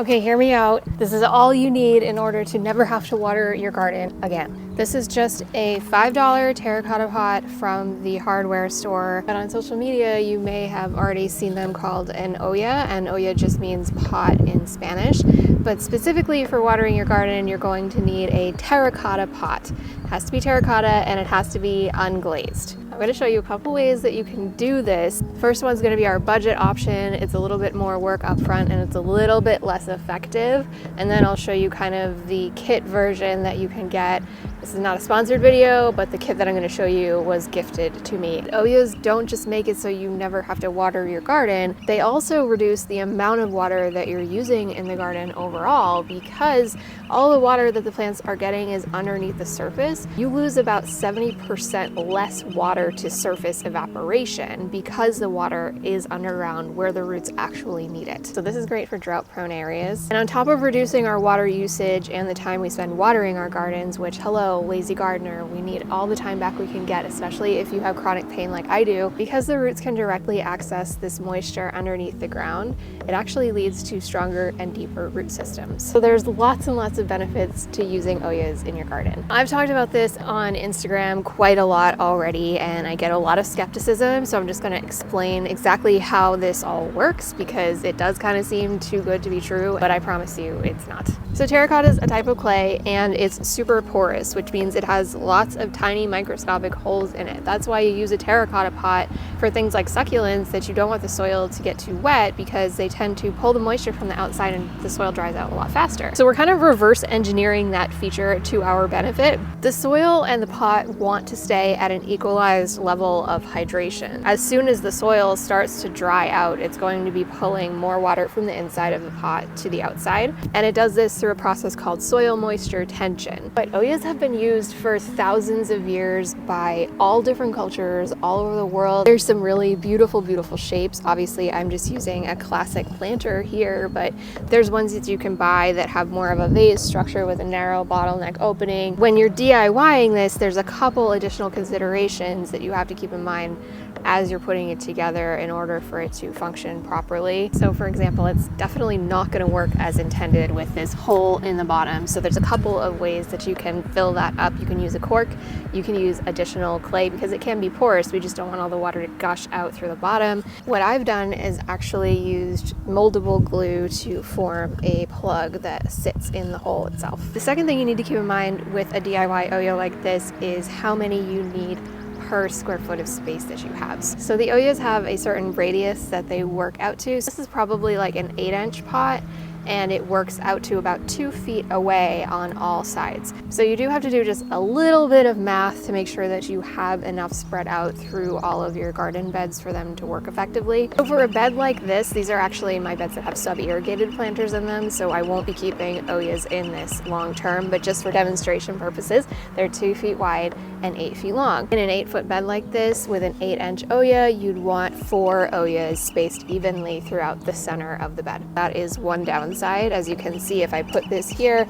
Okay, hear me out. This is all you need in order to never have to water your garden again. This is just a $5 terracotta pot from the hardware store. But on social media, you may have already seen them called an olla, and olla just means pot in Spanish. But specifically for watering your garden, you're going to need a terracotta pot. It has to be terracotta and it has to be unglazed. I'm going to show you a couple ways that you can do this. First one's going to be our budget option. It's a little bit more work up front and it's a little bit less effective. And then I'll show you kind of the kit version that you can get. This is not a sponsored video, but the kit that I'm going to show you was gifted to me. Ollas don't just make it so you never have to water your garden. They also reduce the amount of water that you're using in the garden overall, because all the water that the plants are getting is underneath the surface. You lose about 70% less water to surface evaporation because the water is underground where the roots actually need it. So this is great for drought-prone areas. And on top of reducing our water usage and the time we spend watering our gardens, which, hello, lazy gardener, we need all the time back we can get, especially if you have chronic pain like I do. Because the roots can directly access this moisture underneath the ground, it actually leads to stronger and deeper root systems. So there's lots and lots of benefits to using ollas in your garden. I've talked about this on Instagram quite a lot already, and I get a lot of skepticism, so I'm just going to explain exactly how this all works, because it does kind of seem too good to be true, but I promise you it's not. So terracotta is a type of clay and it's super porous, which means it has lots of tiny microscopic holes in it. That's why you use a terracotta pot for things like succulents, that you don't want the soil to get too wet because they tend to pull the moisture from the outside and the soil dries out a lot faster. So we're kind of reverse engineering that feature to our benefit. The soil and the pot want to stay at an equalized level of hydration. As soon as the soil starts to dry out, it's going to be pulling more water from the inside of the pot to the outside, and it does this through a process called soil moisture tension. But ollas have been used for thousands of years by all different cultures all over the world. There's some really beautiful, beautiful shapes. Obviously, I'm just using a classic planter here, but there's ones that you can buy that have more of a vase structure with a narrow bottleneck opening. When you're DIYing this, there's a couple additional considerations that you have to keep in mind as you're putting it together in order for it to function properly. So for example, it's definitely not going to work as intended with this hole in the bottom. So there's a couple of ways that you can fill that up. You can use a cork, you can use additional clay because it can be porous. We just don't want all the water to gush out through the bottom. What I've done is actually used moldable glue to form a plug that sits in the hole itself. The second thing you need to keep in mind with a DIY olla like this is how many you need per square foot of space that you have. So the ollas have a certain radius that they work out to. So this is probably like an 8-inch pot, and it works out to about 2 feet away on all sides. So you do have to do just a little bit of math to make sure that you have enough spread out through all of your garden beds for them to work effectively. So for a bed like this, these are actually my beds that have sub-irrigated planters in them, so I won't be keeping ollas in this long term, but just for demonstration purposes, they're 2 feet wide and 8 feet long. In an 8-foot bed like this with an 8-inch olla, you'd want 4 ollas spaced evenly throughout the center of the bed. That is one downside. As you can see, if I put this here,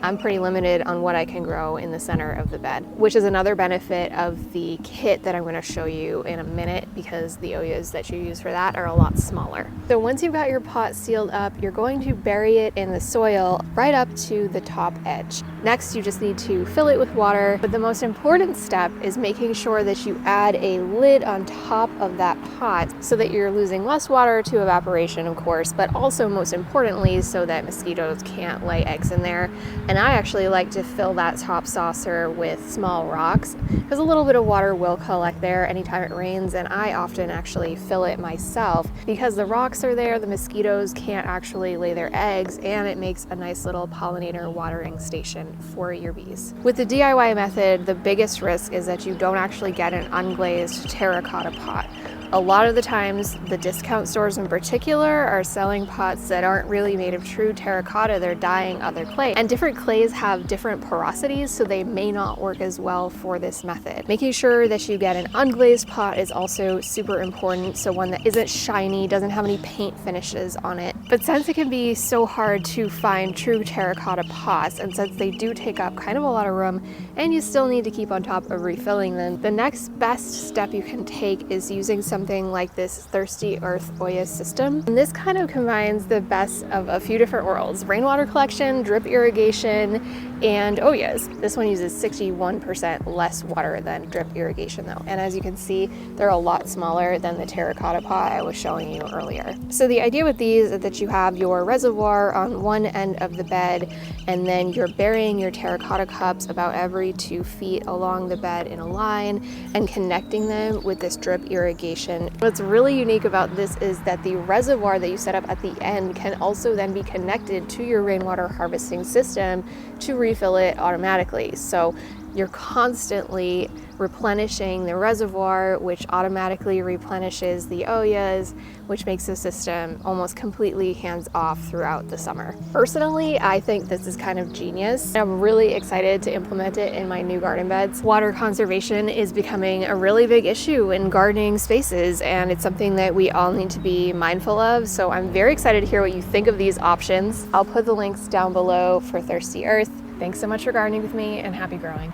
I'm pretty limited on what I can grow in the center of the bed, which is another benefit of the kit that I'm going to show you in a minute, because the ollas that you use for that are a lot smaller. So once you've got your pot sealed up, you're going to bury it in the soil right up to the top edge. Next, you just need to fill it with water, but the most important step is making sure that you add a lid on top of that pot so that you're losing less water to evaporation, of course, but also most importantly so that mosquitoes can't lay eggs in there. And I actually like to fill that top saucer with small rocks because a little bit of water will collect there anytime it rains, and I often actually fill it myself because the rocks are there, the mosquitoes can't actually lay their eggs, and it makes a nice little pollinator watering station for your bees. With the DIY method, the biggest risk is that you don't actually get an unglazed terracotta pot. A lot of the times, the discount stores in particular are selling pots that aren't really made of true terracotta, they're dyeing other clay. And different clays have different porosities, so they may not work as well for this method. Making sure that you get an unglazed pot is also super important, so one that isn't shiny, doesn't have any paint finishes on it. But since it can be so hard to find true terracotta pots, and since they do take up kind of a lot of room, and you still need to keep on top of refilling them, the next best step you can take is using some something like this ThirstyEarth Olla system. And this kind of combines the best of a few different worlds: rainwater collection, drip irrigation, and Ollas. This one uses 61% less water than drip irrigation though. And as you can see, they're a lot smaller than the terracotta pot I was showing you earlier. So the idea with these is that you have your reservoir on one end of the bed, and then you're burying your terracotta cups about every 2 feet along the bed in a line and connecting them with this drip irrigation. What's really unique about this is that the reservoir that you set up at the end can also then be connected to your rainwater harvesting system to refill it automatically. So you're constantly replenishing the reservoir, which automatically replenishes the Ollas, which makes the system almost completely hands-off throughout the summer. Personally, I think this is kind of genius. I'm really excited to implement it in my new garden beds. Water conservation is becoming a really big issue in gardening spaces, and it's something that we all need to be mindful of. So I'm very excited to hear what you think of these options. I'll put the links down below for ThirstyEarth. Thanks so much for gardening with me, and happy growing.